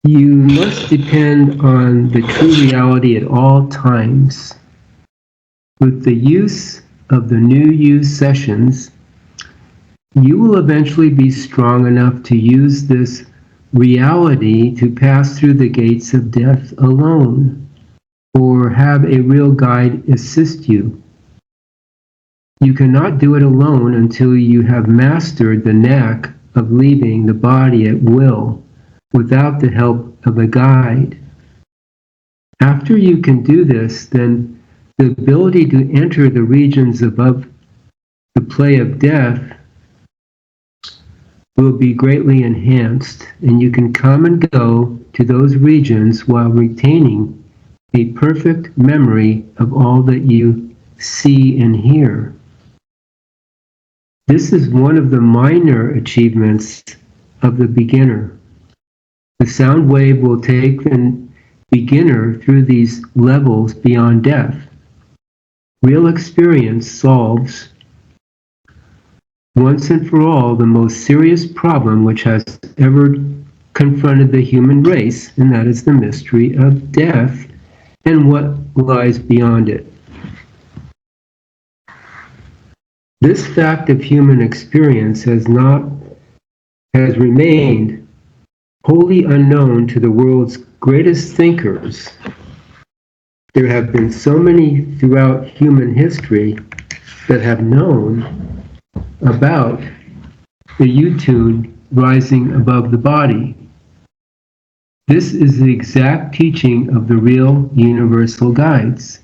You must depend on the true reality at all times. With the use of the new use sessions, you will eventually be strong enough to use this reality to pass through the gates of death alone, or have a real guide assist you. You cannot do it alone until you have mastered the knack of leaving the body at will without the help of a guide. After you can do this, then the ability to enter the regions above the play of death will be greatly enhanced, and you can come and go to those regions while retaining a perfect memory of all that you see and hear. This is one of the minor achievements of the beginner. The sound wave will take the beginner through these levels beyond death. Real experience solves once and for all the most serious problem which has ever confronted the human race, and that is the mystery of death and what lies beyond it. This fact of human experience has remained wholly unknown to the world's greatest thinkers. There have been so many throughout human history that have known about the U-tune rising above the body. This is the exact teaching of the real universal guides,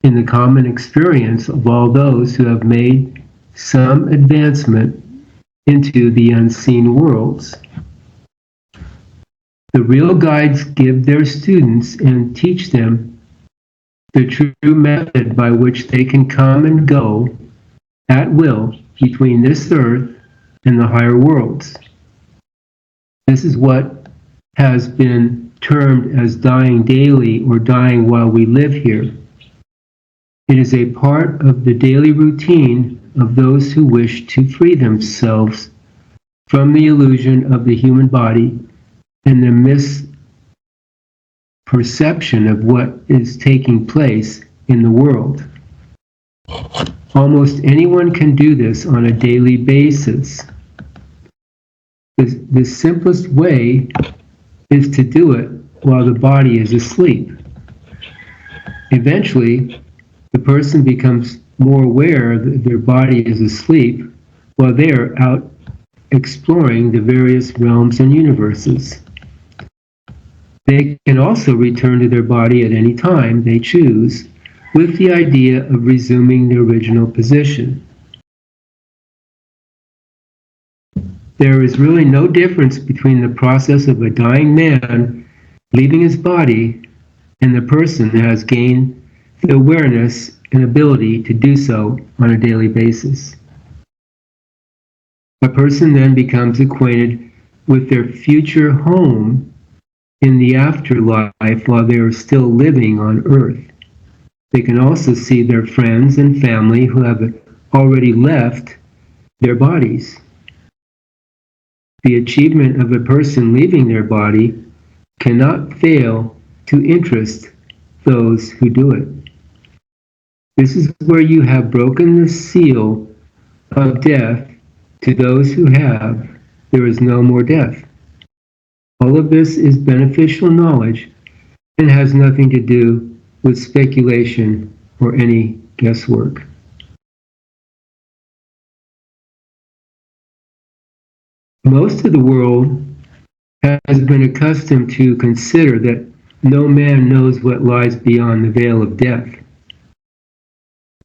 in the common experience of all those who have made some advancement into the unseen worlds. The real guides give their students and teach them the true method by which they can come and go at will between this earth and the higher worlds. This is what has been termed as dying daily or dying while we live here. It is a part of the daily routine of those who wish to free themselves from the illusion of the human body and the misperception of what is taking place in the world. Almost anyone can do this on a daily basis. The simplest way is to do it while the body is asleep. Eventually, the person becomes more aware that their body is asleep while they are out exploring the various realms and universes. They can also return to their body at any time they choose, with the idea of resuming the original position. There is really no difference between the process of a dying man leaving his body and the person that has gained the awareness and ability to do so on a daily basis. A person then becomes acquainted with their future home in the afterlife while they are still living on earth. They can also see their friends and family who have already left their bodies. The achievement of a person leaving their body cannot fail to interest those who do it. This is where you have broken the seal of death to those who have. There is no more death. All of this is beneficial knowledge and has nothing to do with speculation or any guesswork. Most of the world has been accustomed to consider that no man knows what lies beyond the veil of death.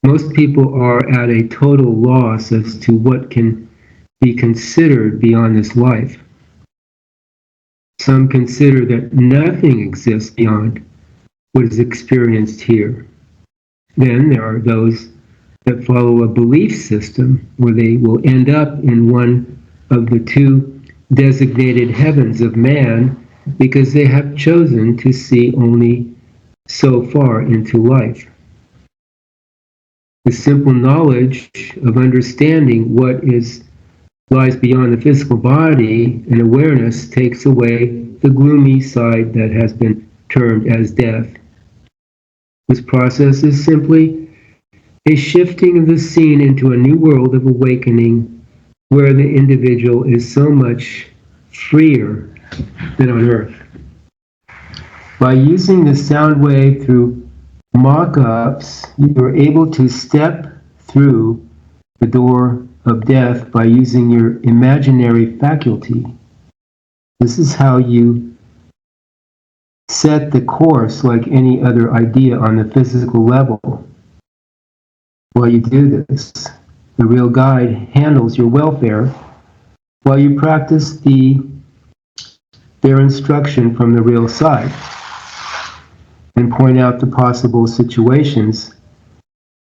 Most people are at a total loss as to what can be considered beyond this life. Some consider that nothing exists beyond what is experienced here. Then there are those that follow a belief system where they will end up in one of the two designated heavens of man because they have chosen to see only so far into life. The simple knowledge of understanding what lies beyond the physical body and awareness takes away the gloomy side that has been termed as death. This process is simply a shifting of the scene into a new world of awakening where the individual is so much freer than on earth. By using the sound wave through mock-ups, you are able to step through the door of death by using your imaginary faculty. This is how you set the course like any other idea on the physical level. While you do this, the real guide handles your welfare while you practice their instruction from the real side and point out the possible situations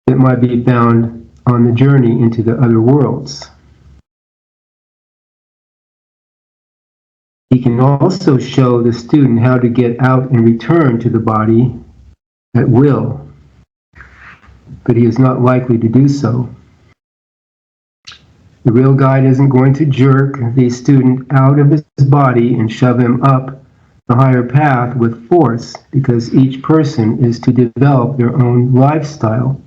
that might be found on the journey into the other worlds. He can also show the student how to get out and return to the body at will, but he is not likely to do so. The real guide isn't going to jerk the student out of his body and shove him up the higher path with force, because each person is to develop their own lifestyle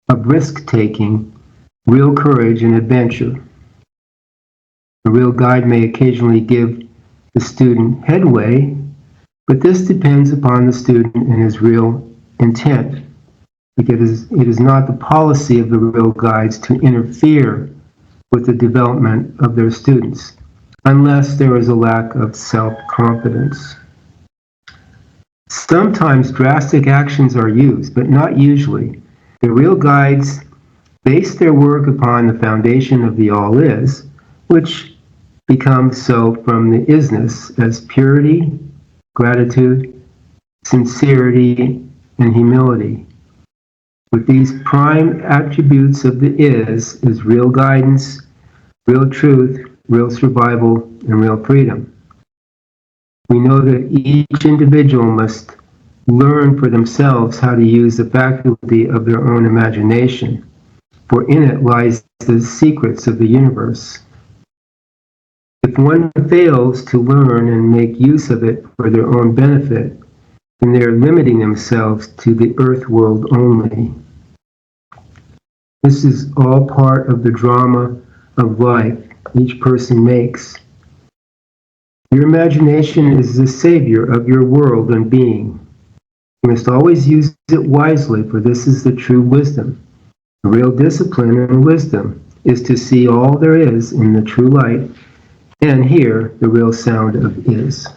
of risk-taking, real courage, and adventure. The real guide may occasionally give the student headway, but this depends upon the student and his real intent, because it is not the policy of the real guides to interfere with the development of their students, unless there is a lack of self-confidence. Sometimes drastic actions are used, but not usually. The real guides base their work upon the foundation of the all is, which becomes so from the isness as purity, gratitude, sincerity, and humility. With these prime attributes of the is real guidance, real truth, real survival, and real freedom. We know that each individual must learn for themselves how to use the faculty of their own imagination, for in it lies the secrets of the universe. If one fails to learn and make use of it for their own benefit, then they are limiting themselves to the earth world only. This is all part of the drama of life each person makes. Your imagination is the savior of your world and being. You must always use it wisely, for this is the true wisdom. The real discipline and wisdom is to see all there is in the true light and hear the real sound of is.